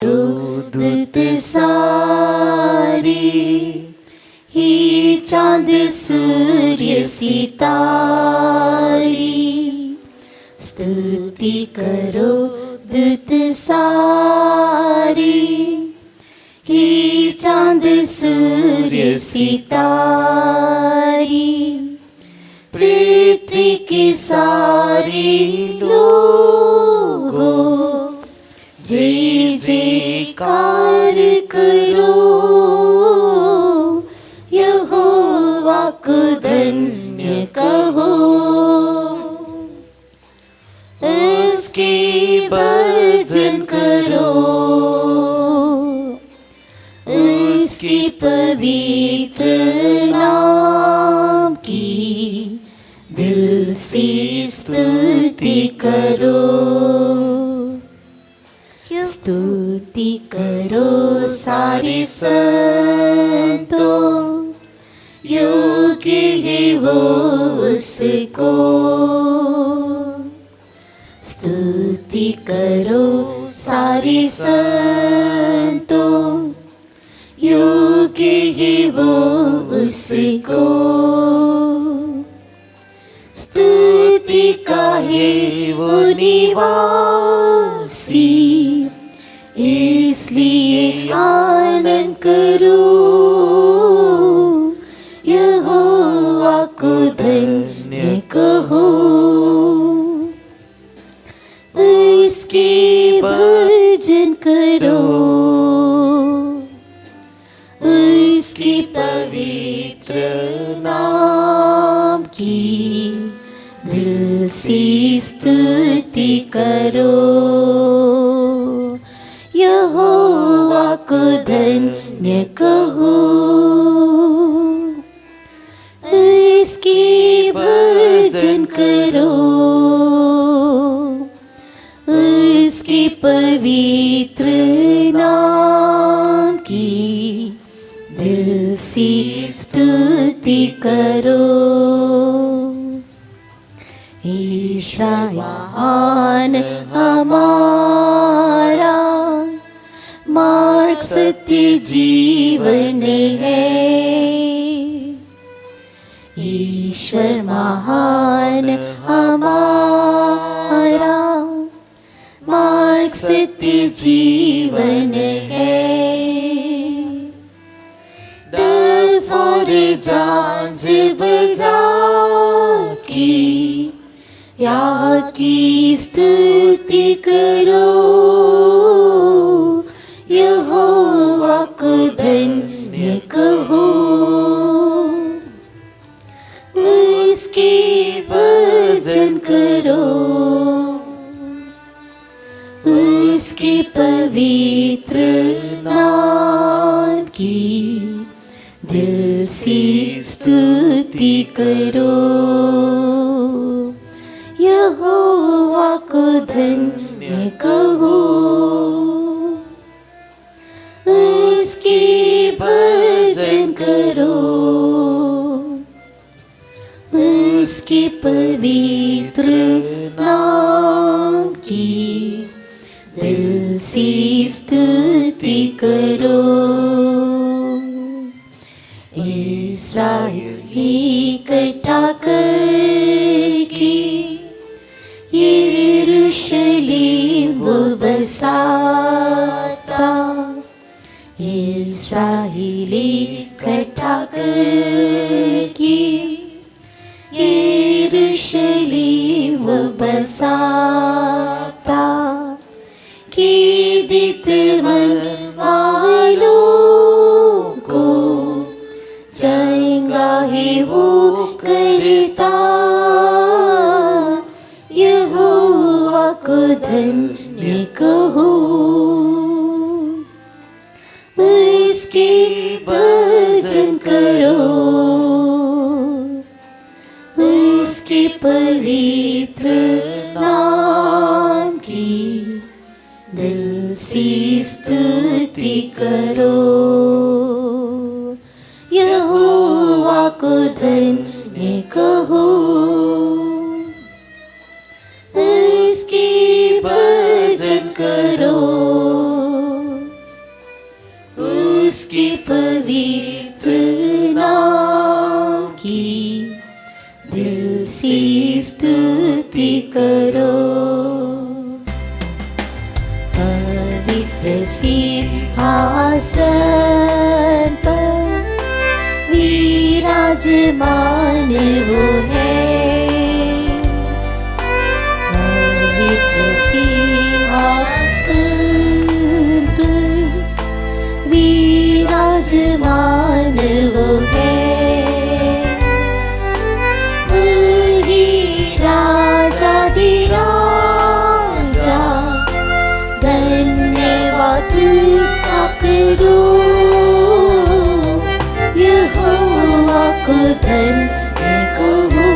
दुत सारी ही चांद सूर्य सितारी, स्तुति करो दुत सारी ही चांद सूर्य सितारी, पृथ्वी के सारे लोगों जय जयकार करो, यहोवा को धन्य कहो, उसके भजन करो, उसके पवित्र नाम की दिल से स्तुति करो, स्तुति करो सारे संतों, योग्य है वो उसको, स्तुति करो सारे संतों, योग्य है वो उसको, स्तुति का है वो निवासी, इसलिए आनंद करो, यहोवा को धन्य कहो, उसके भजन करो, उसके पवित्र नाम की दिल से स्तुति करो, यहोवा को धन्य कहो, उसके भजन करो, उसके पवित्र नाम की दिल से स्तुति करो। ईश्वर महान हमारा मार्ग सत्य जीवन है, ईश्वर महान हमारा मार्ग सत्य जीवन है, डफ और झांझ बजा की यहाँ की स्तुति करो, यहोवा को धन्य कहो, उसके भजन करो, उसके पवित्र नाम की दिल से स्तुति करो, यहोवा को धन्य कहो, उसके भजन करो, उसके पवित्र नाम की दिल से स्तुति करो। इस्राएली इकट्ठा करके यरूशलेम वो बसाता, इस्राएली इकट्ठा करके यरूशलेम वो बसाता, खेदित मन वालों को जाएगा ही वो करता, यहोवा को धन्य कहो, उसके भजन करो, उसके पवित्र नाम की दिल से स्तुति करो, यहोवा को धन्य कहो, उसके भजन करो, उसके पवित्र नाम की दिल से स्तुति करो। पवित्र सिंहासन पर विराजमान वो है। पवित्र सिंहासन पर विराजमान वो है। वही राजाधिराजा, धन्यवाद उसका करो। यहोवा को धन्य कहो,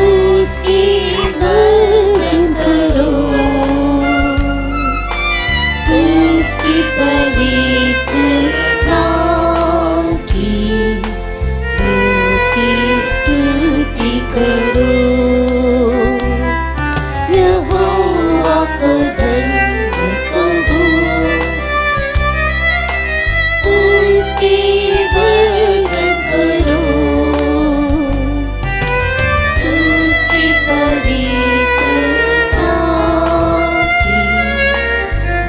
उसकी भजन करो। उसकी पवित्र नाम की दिल से स्तुति करो। यहोवा को धन्य कहो, उसकी भजन करो। उसकी पवित्र नाम की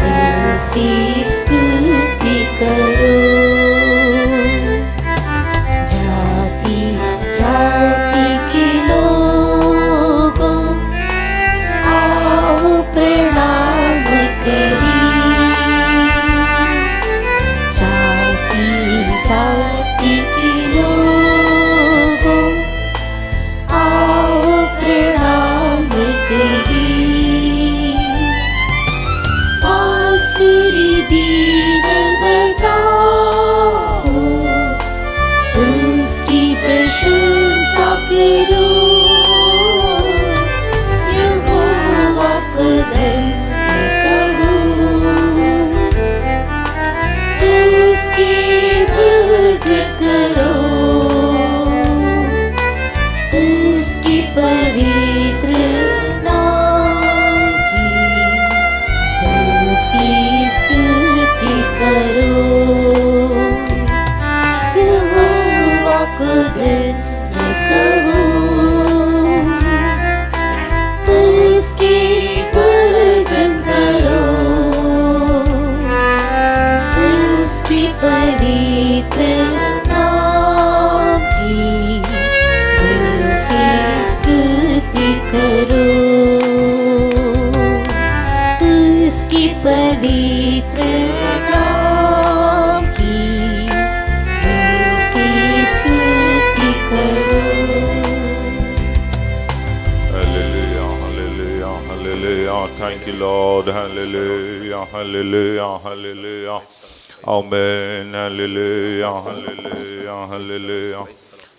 दिल से स्तुति करो। जाति जाति के लोगों आओ प्रणाम करी। जाति जाति के लोगों आओ प्रणाम करी। बांसुरी बीन बजाओ, उसकी प्रशंसा करो। यहोवा को धन्य कहो, उसकी भजन करो। उसकी पवित्र नाम की दिल से स्तुति करो। यहोवा को धन्य कहो, उसकी भजन करो। उसकी पवित्र नाम की दिल से स्तुति करो। उसकी पवित्र नाम की दिल से स्तुति करो। Hallelujah, hallelujah, hallelujah. Thank you, Lord. Hallelujah, hallelujah, hallelujah. Amen. Hallelujah, hallelujah, hallelujah.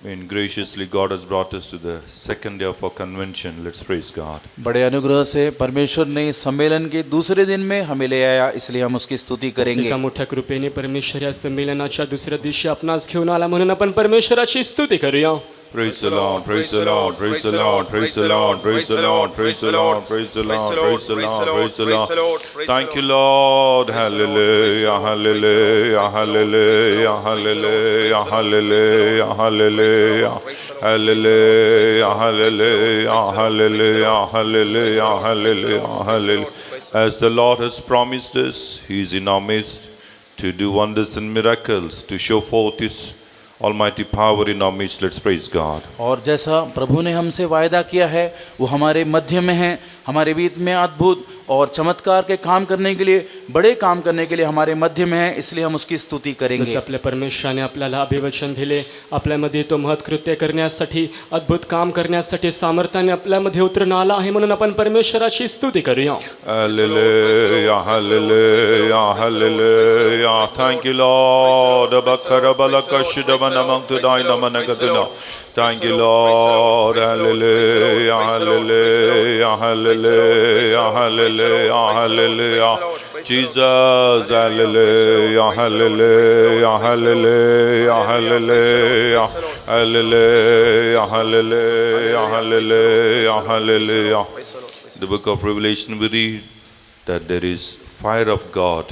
And graciously, God has brought us to the second day of our convention. Let's praise God. बड़े अनुग्रह से परमेश्वर ने इस सम्मेलन के दूसरे दिन में हमें ले आया, इसलिए हम उसकी स्तुति करेंगे। एका मोठ्या कृपेने परमेश्वर या संमेलनाच्या दुसऱ्या दिवशी आपणास घेऊन आला, म्हणून आपण परमेश्वराची स्तुती करूया. Praise the Lord, praise the Lord, praise the Lord, praise the Lord, praise the Lord, praise the Lord, praise the Lord, praise the Lord, praise the Lord. Thank you, Lord. Hallelujah, hallelujah, hallelujah, hallelujah, hallelujah, hallelujah, hallelujah, hallelujah, hallelujah, hallelujah, hallelujah, hallelujah. As the Lord has promised us, He is in our midst to do wonders and miracles, to show forth His Almighty power in our midst. Let's praise God. और जैसा प्रभु ने हमसे वायदा किया है, वो हमारे मध्य में है, हमारे बीच में अद्भुत और चमत्कार के काम करने के लिए, बड़े काम करने के लिए हमारे मध्य में है, इसलिए हम उसकी स्तुति करेंगे. जसे आपल्या परमेश्वराने आपल्याला अभिवचन दिले, आपल्यामध्ये तो महत्कृत्य करण्यासाठी, अद्भुत काम करण्यासाठी सामर्थ्याने आपल्यामध्ये उतरून आला आहे, म्हणून आपण परमेश्वराची स्तुती करूया. Hallelujah, hallelujah, hallelujah. Thank you, Lord. Thank you, Lord. Hallelujah, hallelujah, hallelujah, hallelujah, hallelujah. Jesus, hallelujah, hallelujah, hallelujah, hallelujah, hallelujah, hallelujah, hallelujah, hallelujah. The book of Revelation we read that there is fire of God.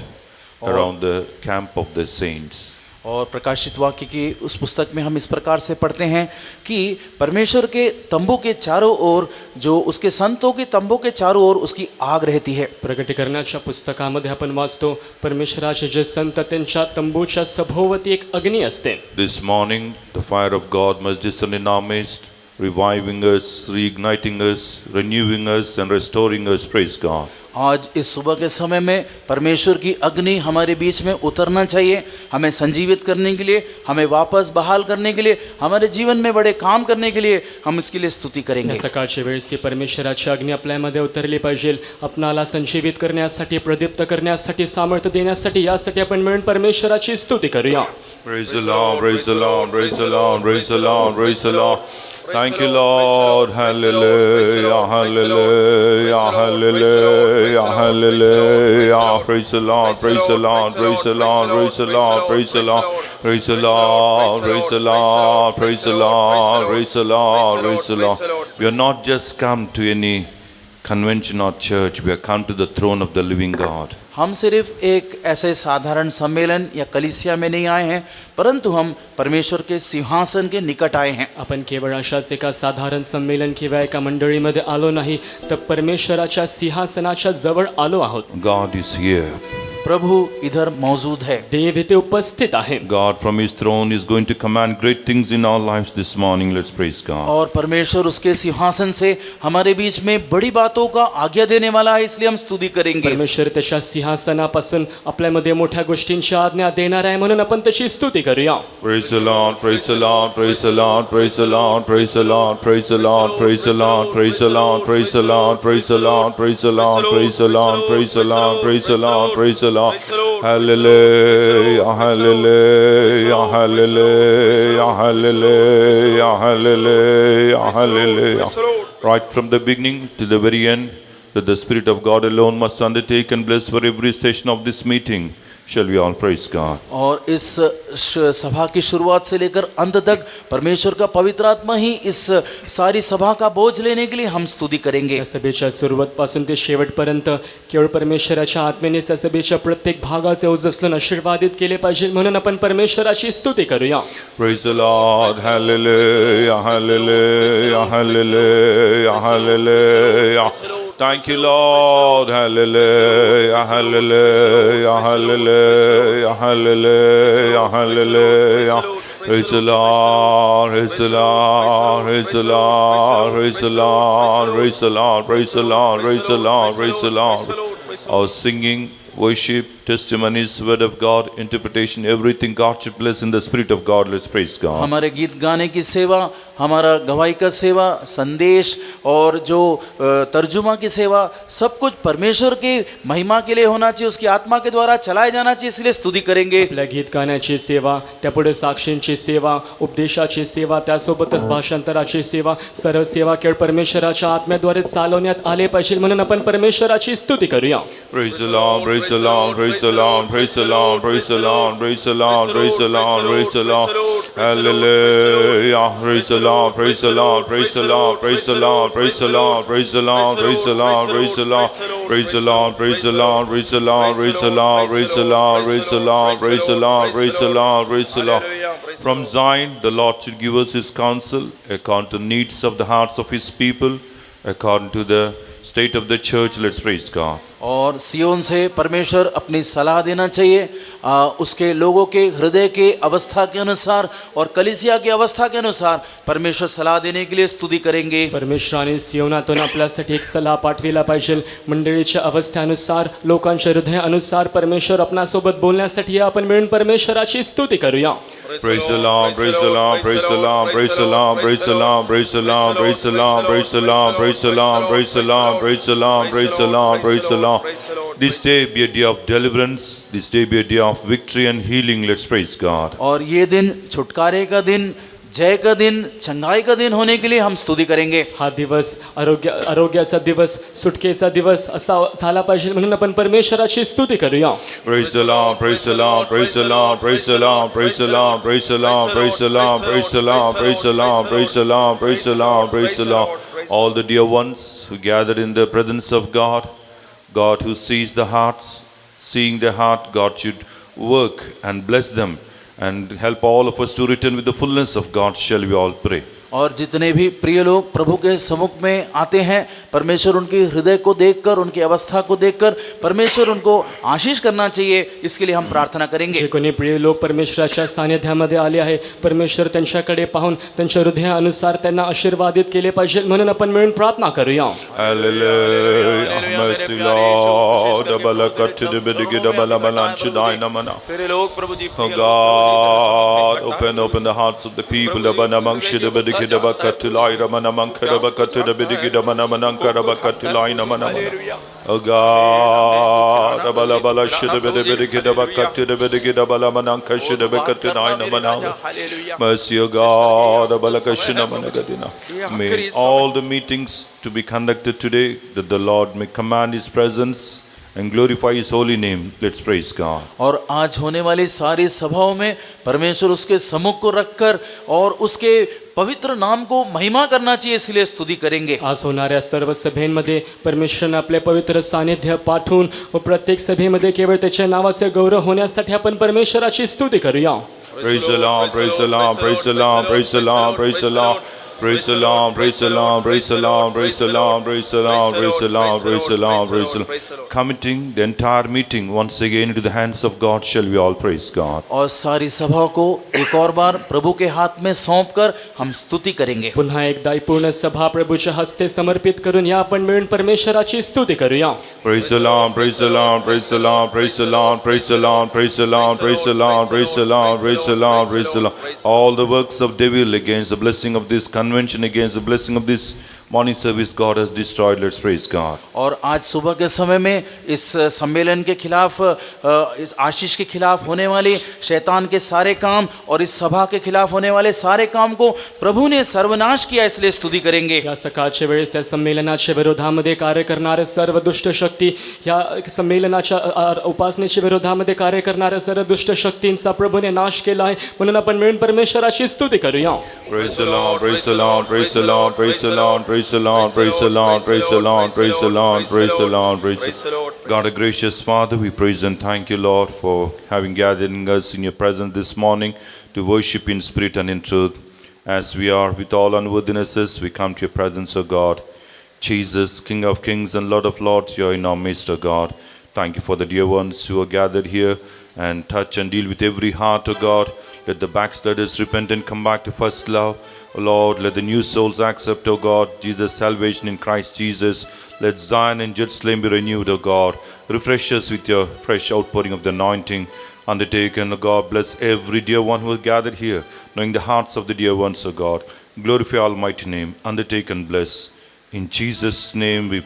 around the camp of the saints. और प्रकाशित वाक्य की उस पुस्तक में हम इस प्रकार से पढ़ते हैं कि परमेश्वर के तंबू के चारों ओर, जो उसके संतों के तंबू के चारों ओर उसकी आग रहती है. प्रकटीकरणाच्या पुस्तकामध्ये आपण वाचतो परमेश्वराचे जे संत त्यांच्या तंबूच्या सभोवती एक अग्नी असते. This morning, the fire of God must descend in our midst, reviving us, reigniting us, renewing us, and restoring us. Praise God. आज इस सुबह के समय में परमेश्वर की अग्नि हमारे बीच में उतरना चाहिए, हमें संजीवित करने के लिए, हमें वापस बहाल करने के लिए, हमारे जीवन में बड़े काम करने के लिए हम इसके लिए स्तुति करेंगे. सकाळच्या वेळेस ही परमेश्वराची अग्नी आपल्यामध्ये उतरली पाहिजे, आपणाला संजीवित करण्यासाठी, प्रदीप्त करण्यासाठी, सामर्थ्य देण्यासाठी, यासाठी आपण मिळून परमेश्वराची स्तुती करूया. Praise the Lord, praise the Lord, praise the Lord, praise the Lord, praise the Lord. Thank you, Lord. Hallelujah, hallelujah, hallelujah, hallelujah. Praise the Lord, praise the Lord, praise the Lord, praise the Lord, praise the Lord, praise the Lord, praise the Lord, praise the Lord, praise the Lord, praise the Lord. We are not just come to any convention or church, we have come to the throne of the living God. हम सिर्फ एक ऐसे साधारण सम्मेलन या कलीसिया में नहीं आए हैं, परंतु हम परमेश्वर के सिंहासन के निकट आए हैं. आपण केवळ अशाच एका साधारण संमेलन किंवा एका मंडळीमध्ये आलो नाही, तर परमेश्वराच्या सिंहासनाच्या जवळ आलो आहोत. God is here. प्रभु इधर मौजूद है. देव इथे उपस्थित आहे. God from his throne is going to command great things in our lives this morning. Let's praise God. और परमेश्वर उसके सिंहासन से हमारे बीच में बड़ी बातों का आज्ञा देने वाला है, इसलिए हम स्तुति करेंगे. परमेश्वर त्याच्या सिंहासनापासून आपल्यामध्ये मोठ्या गोष्टींची आज्ञा देणार आहे, म्हणून आपण त्याची स्तुती करूया. Praise the Lord, praise the Lord, praise the Lord, praise the Lord, praise the Lord, praise the Lord, praise the Lord, praise the Lord, praise the Lord, praise the Lord, praise the Lord, praise the Lord, praise the Lord, praise the Lord, praise the Lord. Hallelujah, hallelujah, hallelujah, hallelujah, hallelujah, hallelujah. Right from the beginning to the very end, that the Spirit of God alone must undertake and bless for every session of this meeting. Shall we all praise God? और इस सभा की शुरुआत से लेकर अंत तक परमेश्वर का पवित्र आत्मा ही इस सारी सभा का बोझ लेने के लिए हम स्तुति करेंगे. या सभेच्या सुरुवातपासून ते शेवटपर्यंत केवळ परमेश्वराच्या आत्म्याने या सभेच्या प्रत्येक भागाचे ओझ उचलून आशीर्वादित केले पाहिजे, म्हणून आपण परमेश्वराची स्तुती करूया. Praise the Lord, hallelujah, hallelujah, hallelujah, hallelujah. Thank you, Lord, hallelujah, hallelujah, hallelujah, hallelujah, hallelujah. Praise the Lord, praise the Lord, praise the Lord, praise the Lord, praise the Lord, praise the Lord, praise the Lord, praise the Lord. Our singing, worship, testimonies, word of God, interpretation, everything God should bless in the Spirit of God. Let's praise God. हमारे गीत गाने की सेवा, हमारा गवाही का सेवा, संदेश और जो तर्जुमा की सेवा, सब कुछ परमेश्वर के महिमा के लिए होना चाहिए, उसकी आत्मा के द्वारा चलाया जाना चाहिए, इसलिए स्तुति करेंगे. आपल्या गीत गाण्याची सेवा, त्यापुढे साक्षींची सेवा, उपदेशाची सेवा, त्यासोबतच भाषांतराची सेवा, सर्व सेवा केवळ परमेश्वराच्या आत्म्याद्वारे चालवण्यात आले पाहिजे, म्हणून आपण परमेश्वराची स्तुती करूया. Praise the Lord, praise the Lord, praise the Lord, praise the Lord, praise the Lord, praise the Lord, praise the Lord, praise the Lord. Hallelujah, praise the Lord, praise the Lord, praise the Lord, praise the Lord, praise the Lord, praise the Lord, praise the Lord, praise the Lord, praise the Lord, praise the Lord, praise the Lord, praise the Lord, praise the Lord, praise the Lord, praise the Lord, praise the Lord, praise the Lord. From Zion, the Lord should give us His counsel according to the needs of the hearts of His people, according to the state of the church. Let's praise God. और सियोन से परमेश्वर अपनी सलाह देना चाहिए, उसके लोगों के हृदय के अवस्था के अनुसार और कलीसिया की अवस्था के अनुसार परमेश्वर सलाह देने के लिए स्तुति करेंगे. परमेश्वराने सियोनातून आपल्यासाठी एक सल्ला पाठविला पाहिजे. मंडळीच्या अवस्थेनुसार, लोकांच्या हृदयानुसार परमेश्वर आपणासोबत बोलण्यासाठी आपण मिळून परमेश्वराची स्तुती करूया. Praise the Lord, praise the Lord, praise the Lord, praise the Lord, praise the Lord, praise the Lord, praise the Lord, praise the Lord, praise the Lord, praise the Lord, praise the Lord, praise the Lord, praise the Lord. This day be a day of deliverance, this day be a day of victory and healing. Let's praise God. और ये दिन छुटकारे का दिन, जय का दिन, चंगाई का दिन होने के लिए हम स्तुति करेंगे. हा दिवस आरोग्याचा दिवस, सुटकेचा दिवस असा झाला पाहिजे, म्हणून आपण परमेश्वराची स्तुती करूया. Praise the Lord, praise the Lord, praise the Lord, praise the Lord, praise the Lord, praise the Lord, praise the Lord, praise the Lord, praise the Lord, praise the Lord, praise the Lord, praise the Lord. All the dear ones who gathered in the presence of God, God who sees the hearts, seeing their heart, God should work and bless them and help all of us to return with the fullness of God. Shall we all pray? और जितने भी प्रिय लोग प्रभु के सम्मुख में आते हैं, परमेश्वर उनके हृदय को देखकर, उनकी अवस्था को देखकर परमेश्वर उनको आशीष करना चाहिए, इसके लिए हम प्रार्थना करेंगे. जे कोणी प्रिय लोक परमेश्वराच्या सानिध्यामध्ये आले आहे, परमेश्वर त्यांच्याकडे पाहून त्यांच्या हृदयानुसार त्यांना आशीर्वादित केले पाहिजे म्हणून आपण मिळून प्रार्थना करूया. Hallelujah. Mercy, Lord. प्रिय लोग प्रभु जी Oh God, open the hearts of the people. Oh God, mercy, O God. May all the meetings to be conducted today, that the Lord may command His presence and glorify His holy name. Let's praise God. और आज होने वाली सारी सभाओं में परमेश्वर उसके सम्मुख को रखकर और उसके पवित्र नाम को महिमा करना चाहिए, इसलिए स्तुति करेंगे. आज होणाऱ्या सर्व सभेमध्ये परमेश्वरने आपले पवित्र सानिध्य पाठवून व प्रत्येक सभेमध्ये केवळ त्याच्या नावाचे गौरव होण्यासाठी आपण परमेश्वराची स्तुती करूया. Praise the Lord, praise the Lord, praise the Lord, praise the Lord, praise the Lord. Praise the Lord, praise the Lord, praise the Lord, praise the Lord, praise the Lord, praise the Lord, praise the Lord, praise the Lord. Committing the entire meeting once again into the hands of God, shall we all praise God. और सारी सभा को एक और बार प्रभु के हाथ में सौंपकर हम स्तुति करेंगे. पुन्हा एकदा ही पूर्ण सभा प्रभूच्या हस्ते समर्पित करून या आपण मिळून परमेश्वराची स्तुती करूया. Praise the Lord, praise the Lord, praise the Lord, praise the Lord, praise the Lord, praise the Lord, praise the Lord, praise the Lord, praise the Lord, praise the Lord. All the works of devil against the blessing of this convention, against the blessing of this morning service, God has destroyed. Let's praise God. और आज सुबह के समय में इस सम्मेलन के खिलाफ, इस आशीष के खिलाफ होने वाले शैतान के सारे काम और इस सभा के खिलाफ होने वाले सारे काम को प्रभु ने सर्वनाश किया, इसलिए स्तुति करेंगे. या सकाळच्या वेळेस या संमेलनाच्या विरोधामध्ये कार्य करणारे सर्व दुष्ट शक्ती, या संमेलनाच्या उपासनेच्या विरोधामध्ये कार्य करणाऱ्या सर्व दुष्ट शक्तींचा प्रभूने नाश केला आहे, म्हणून आपण मिळून परमेश्वराची स्तुती करूया. Praise the Lord, praise the Lord, praise the Lord, praise the Lord, praise the Lord, praise the Lord, praise the Lord, praise the Lord, praise the Lord, praise the Lord. God, a gracious Father, we praise and thank you, Lord, for having gathered us in your presence this morning to worship in spirit and in truth. As we are with all unworthinesses, we come to your presence, O God. Jesus, King of kings and Lord of lords, you are in our midst, O God. Thank you for the dear ones who are gathered here, and touch and deal with every heart, O God. Let the backsliders repent and come back to first love. O Lord, let the new souls accept, O God, Jesus' salvation in Christ Jesus. Let Zion and Jerusalem be renewed, O God. Refresh us with your fresh outpouring of the anointing undertaken, O God. Bless every dear one who is gathered here, knowing the hearts of the dear ones, O God. Glorify your almighty name. Undertake and bless. In Jesus' name we